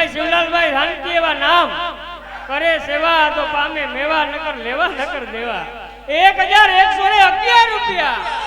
દિનેશભાઈ શિવલાલભાઈ ધાનકી એવા નામ કરે સેવા તો પામે મેવા નકર લેવા નકર દેવા 1111 રૂપિયા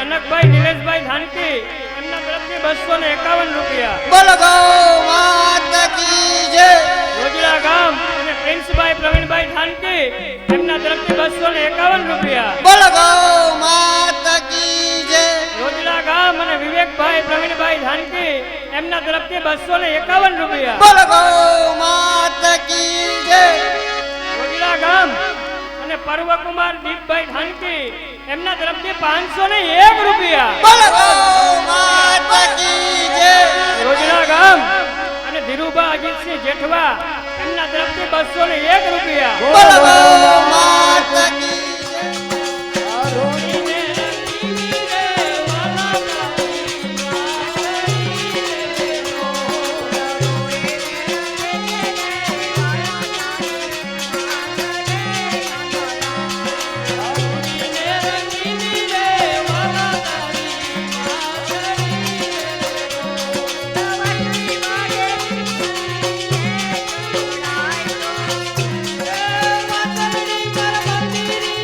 જનકભાઈ નિલેશભાઈ ધાનકી એમના તરફથી 251 રૂપિયા બોલો ગૌ માતા કી જય રોજડા ગામ અને પ્રિન્સભાઈ પ્રવીણભાઈ ધાનકી એમના તરફથી 251 રૂપિયા બોલો ગૌ માતા કી જય રોજડા ગામ અને વિવેકભાઈ પ્રવીણભાઈ ધાનકી એમના તરફથી 251 રૂપિયા બોલો ગૌ માતા કી જય રોજડા ગામ અને પર્વકુમાર દીપભાઈ ધાનકી એમના તરફથી 501 રૂપિયા બોલો ગૌ માતા કી જય રોજડા ગામ અને ધીરુભા અજીતસિંહ જેઠવા એમના તરફથી 201 રૂપિયા બોલો ગૌ માતા કી મંદિર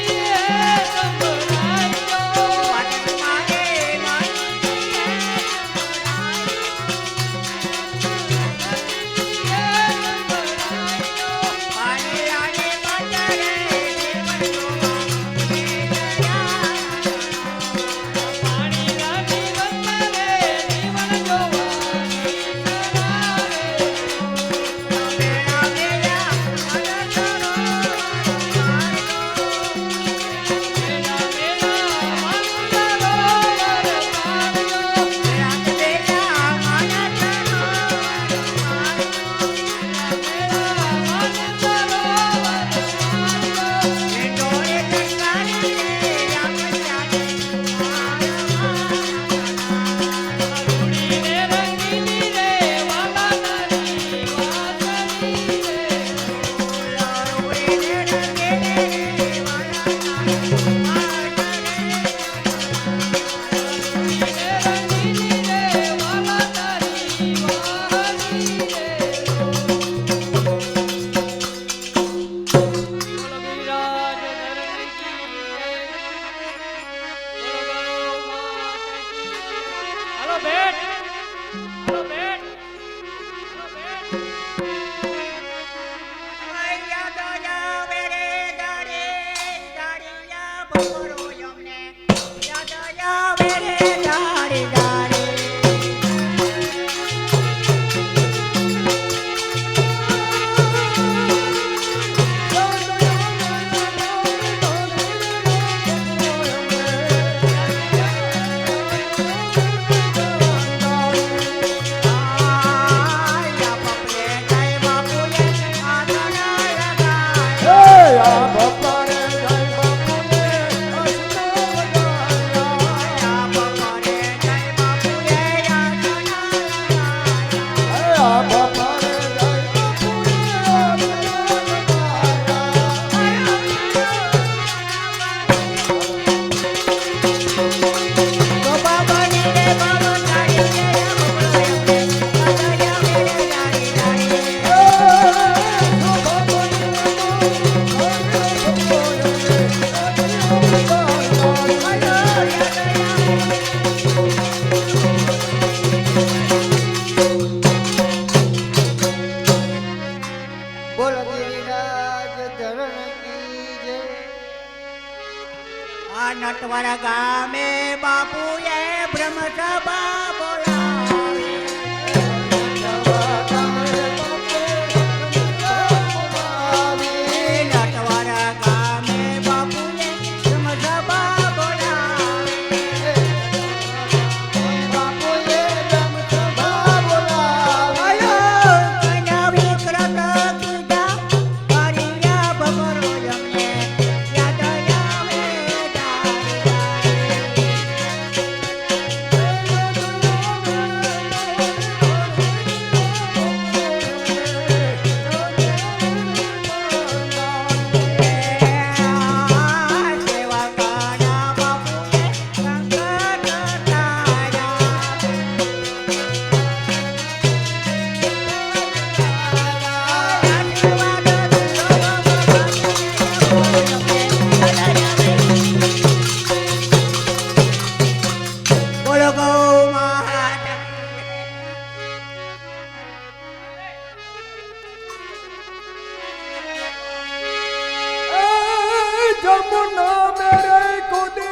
ગામે બાપુએ બ્રહ્મ સભા બોલાવી. નટવર ગામે બાપુએ બ્રહ્મ સભા બોલાવી. આયો કન્યા વિકૃત કીધા હરિયા ભગરો જમને યાદ આવે સેવા કાના બાપુએ સંકટ બોલો ગૌ માતા. जमुना मेरे कूदी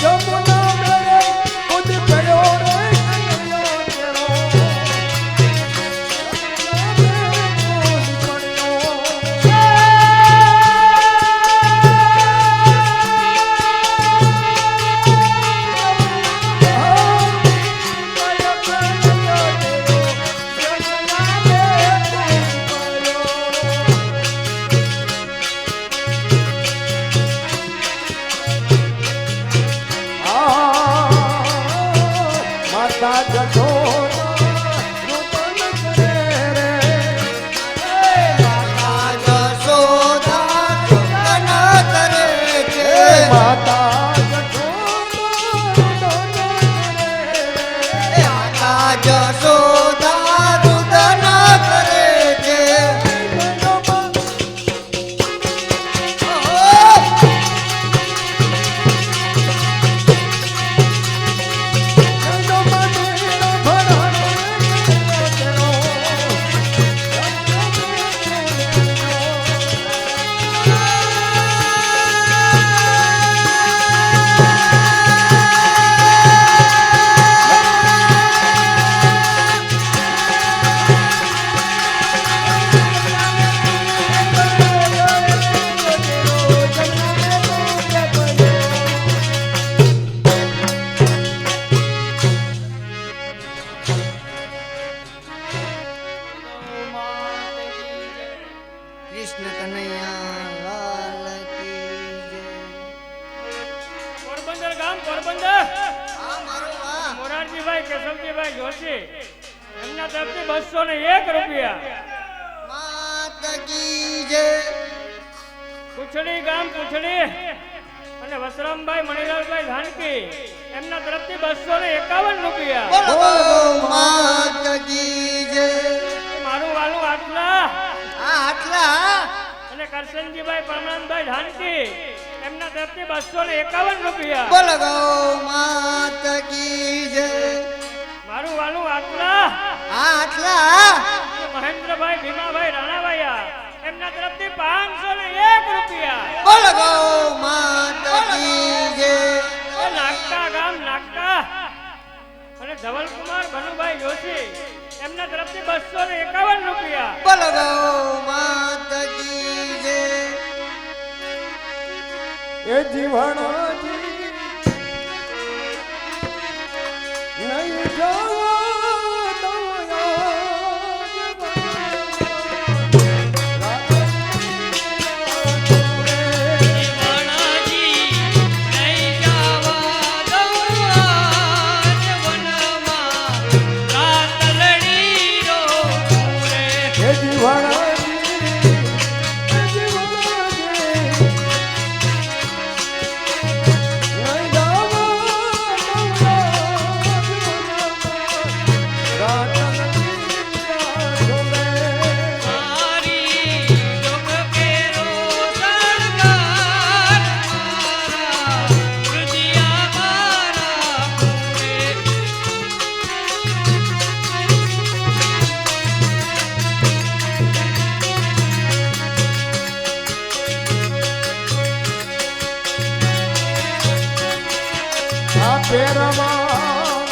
जमुना मेरे कूदी पड़ो रे माता जठोरा रूपन करे रे माता जठोरा જશોદા રુદન કરે છે. કૃષ્ણ કનૈયા લાલ કી જય. પોરબંદર ગામ પોરબંદર આ મારું આ મોરારજીભાઈ કેશવજીભાઈ જોશી એમના તરફથી 201 રૂપિયા. માત કી જય. કુછડી ગામ કુછડી અને વસરામભાઈ મણિલાલભાઈ ધાનકી એમના તરફથી 251 રૂપિયા. બોલો માત કી જય. મારું વાલું આટલા આ આટલા અને કરશનજીભાઈ પરમાનંદભાઈ ધાનકી એમના તરફથી 251 રૂપિયા. બોલો ગૌ માત કી જય. મારું વાલું આટલા આ આટલા મહેન્દ્રભાઈ ભીમાભાઈ રાણાભાઈ એમના તરફથી 501 રૂપિયા. બોલો ગૌ માત કી જય. એ નાગકા ગામ નાગકા અને ધવલકુમાર ભનુભાઈ જોશી એમના તરફથી 251 રૂપિયા. બોલો ગૌ માત કી જય. એ જીવણાજી નહીં જવા આ પેરમાં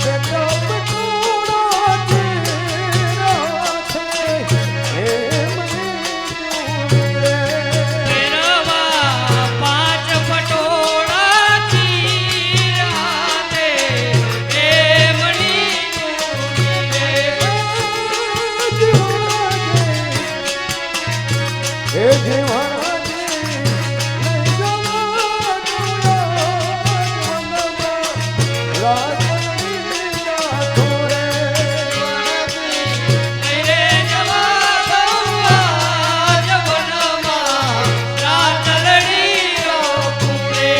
પેટો પટોળા ચીરા છે એમ રે પેરવા પાંચ પટોળા ચીરા તે એમની હે જીવનાજી લઈ જવા રાજના થોરે રે જવા ગૌવા જવનમાં રાતલડી રોકુરે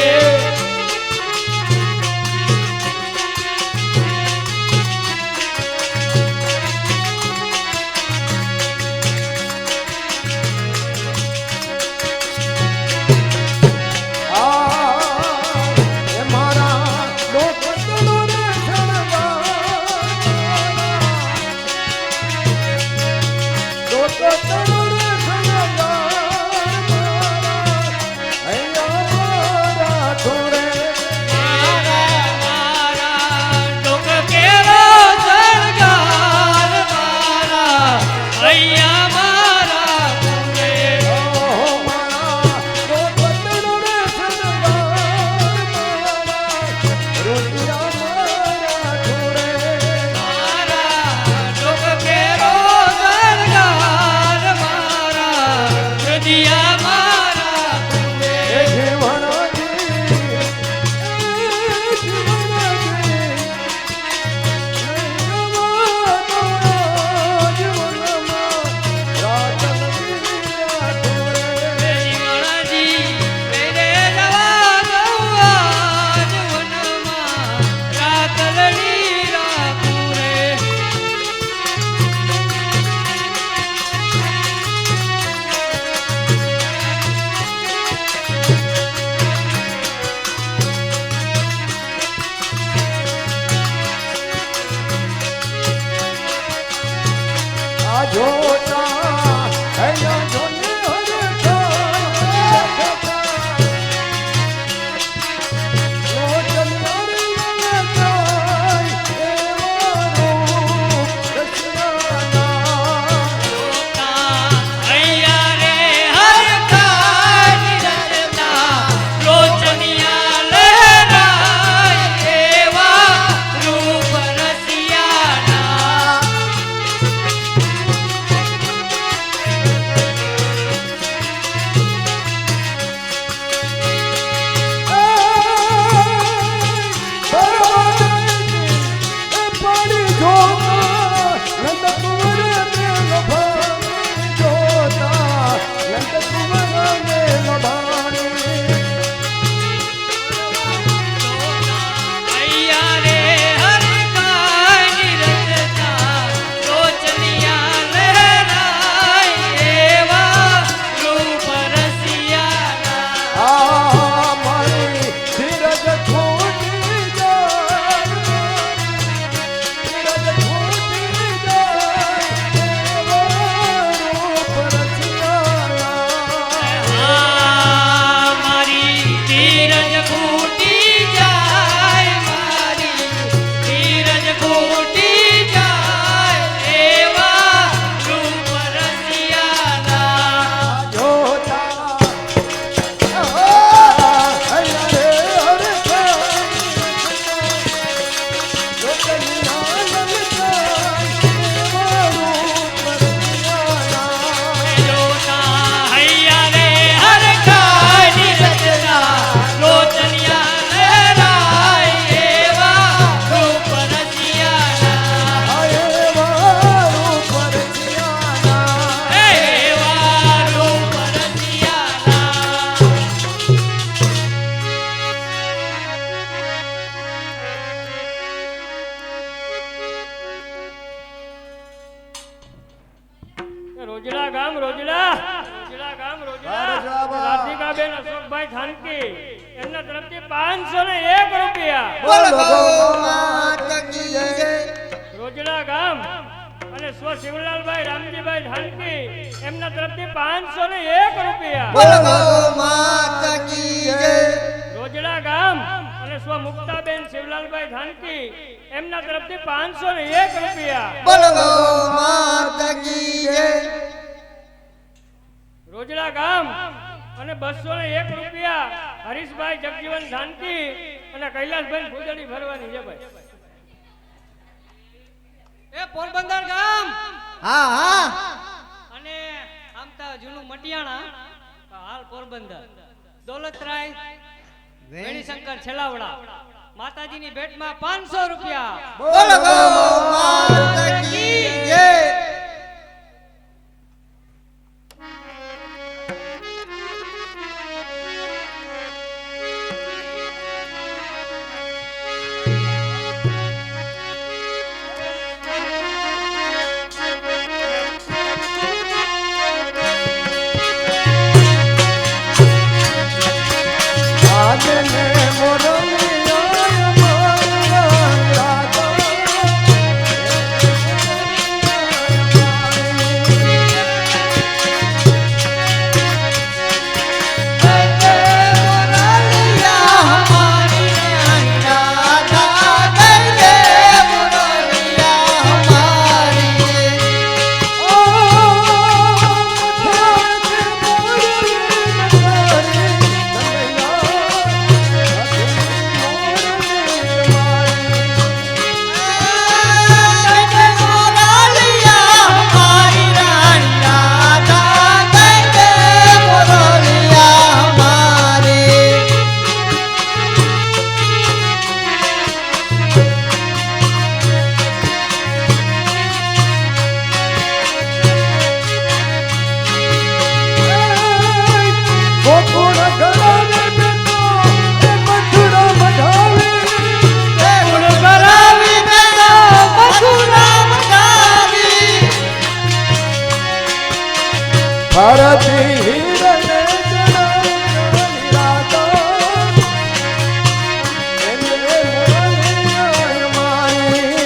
એ મારા લોકતનો રે લોકતનો રે અહીંયા થોરે મારા લોક કેરો સરગાર મારા અહીંયા મારા કુરે મારા લોકતનો રે રોટિયા મારા થોરે મારા લોક કેરો સરગાર મારા હૃદયા મારા કુરે એ જીવનાજી જીવણજી રે જવા ગૌવા જવનમાં રાતલડી રાખુરે આ જોતા અહીંયા જોને અહીંયા રે હરખાની રચના લોચનિયા લહેરાય એવા રૂપ રસિયાના અહીંયા રે હરખાની રચના લોચનિયા લહેરાય એવા રૂપ રસિયાના મારી ધીરજ ખોટી જાય ધીરજ ખોટી જાય રૂપ રચિયાના મારી ધીરજ ખૂટી જાય મારી ધીરજ ખૂટી જાય એવા રૂપ રસિયાના જોતા હૈયા રે હરે જોતા હૈયા રે હરખાની રચના લોચનિયા લહેરાય એવા રૂપ રસિયાના એવા રૂપ રસિયાના રોજડા ગામ રોજડા રાધિકાબેન અશોકભાઈ થાનકી એમના તરફથી 501 રૂપિયા બોલ ગૌ માત કી જય રોજડા ગામ અને સ્વ શિવલાલભાઈ રામજીભાઈ થાનકી એમના તરફથી 501 રૂપિયા બોલ ગૌ માત કી જય રોજડા ગામ અને સ્વ મુક્તાબેન શિવલાલભાઈ ધાનકી એમના તરફથી 501 રૂપિયા. બોલો ગૌ માતા કી જય. રોજડા ગામ અને 201 રૂપિયા હરીશભાઈ જગજીવન ધાનકી અને કૈલાસભાઈ ફૂદડી ભરવાની છે ભાઈ. એ પોરબંદર ગામ હા હા અને આમતા જૂનું મટિયાણા હાલ પોરબંદર દોલતરાય વેણીશંકર છેલાવડા માતાજીની ભેટમાં 500 રૂપિયા. બોલો ગૌ માતા કી જય. આજને મોરલિયા મારા રાધા ભારતી હિરને જણાવી રાધા એને મોરલિયા મારી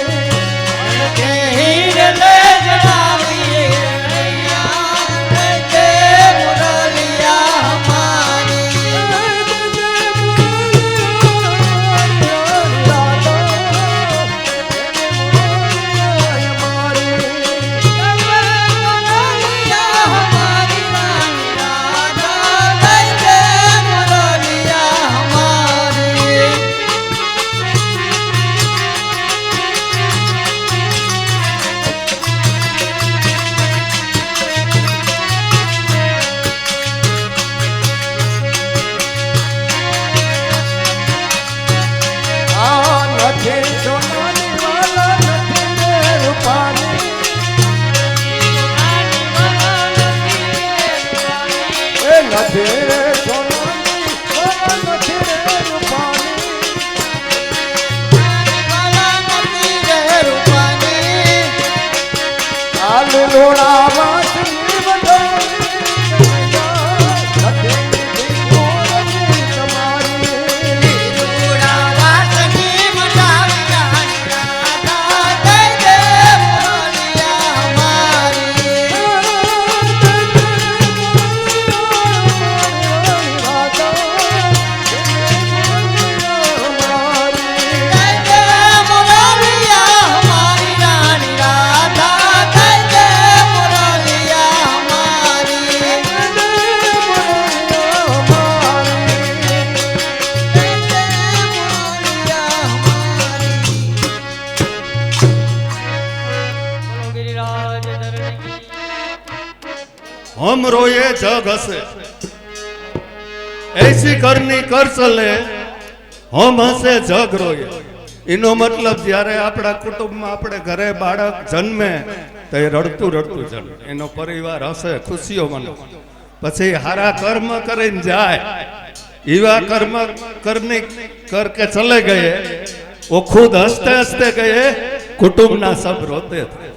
हमरो ये जग हसे ऐसी करनी कर चले हम हसे जग रोए इनो मतलब જ્યારે આપણા કુટુંબમાં આપણે ઘરે બાળક જન્મે તો એ રડતું રડતું જન્મે એનો પરિવાર હસે ખુશીઓ મને પછી હારા કર્મ કરીને જાય એવા કર્મ કરને करके चले गए वो खुद हंसते हंसते गए कुटुंब ना सब रोते थे